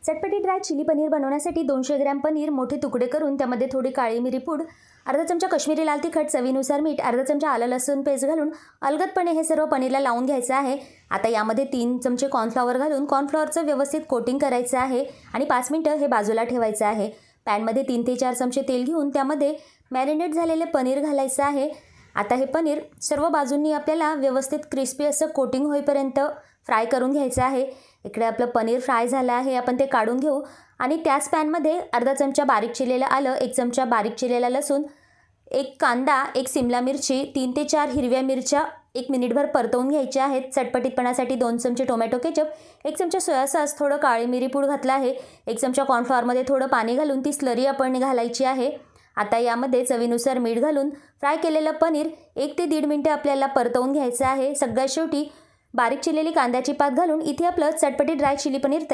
चटपटी dry chilli paneer बनवण्यासाठी 200 gram paneer मोठे तुकडे करून त्यामध्ये थोडी काळी मिरी पूड, अर्धा चमचा काश्मीरी लाल तिखट, चवीनुसार मीठ, अर्धा चमचा आलं लसूण पेस्ट घालून अलगदपणे हे सर्व पनीरला लावून घ्यायचं आहे। आता यामध्ये 3 चमचे कॉर्नफ्लॉवर घालून कॉर्नफ्लॉवरचं व्यवस्थित कोटिंग करायचं आहे आणि 5 मिनिटं हे बाजूला ठेवायचं आहे। पॅनमध्ये 3 ते 4 चमचे तेल घेऊन त्यामध्ये मॅरिनेट झालेले पनीर घालायचं आहे। आता हे पनीर सर्व बाजूंनी आपल्याला व्यवस्थित क्रिस्पी असं कोटिंग होईपर्यंत फ्राय करून घ्यायचं आहे। इकडे आपलं पनीर फ्राय झालं आहे, आपण ते काढून घेऊ आणि त्याच पॅनमध्ये अर्धा चमचा बारीक चिरलेलं आलं, 1 चमचा बारीक चिरलेला लसूण, 1 कांदा, 1 सिमला मिरची, 3 ते 4 हिरव्या मिरच्या 1 मिनिटभर परतवून घ्यायच्या आहेत। चटपटीतपणासाठी 2 चमचे टोमॅटो केचप, 1 चमचा सोया सॉस, थोडं काळी मिरी पूड घातलं आहे, 1 चमचा कॉर्नफ्लॉवरमध्ये थोडं पाणी घालून ती स्लरी आपण घालायची आहे। आता यामध्ये चवीनुसार मीठ घालून फ्राय केलेलं पनीर 1 ते 1.5 मिनिटं आपल्याला परतवून घ्यायचं आहे। सगळ्यात शेवटी बारीक चिरलेली कांद्याची पात घालून इथे आपलं चटपटी ड्राय चिली पनीर तयार।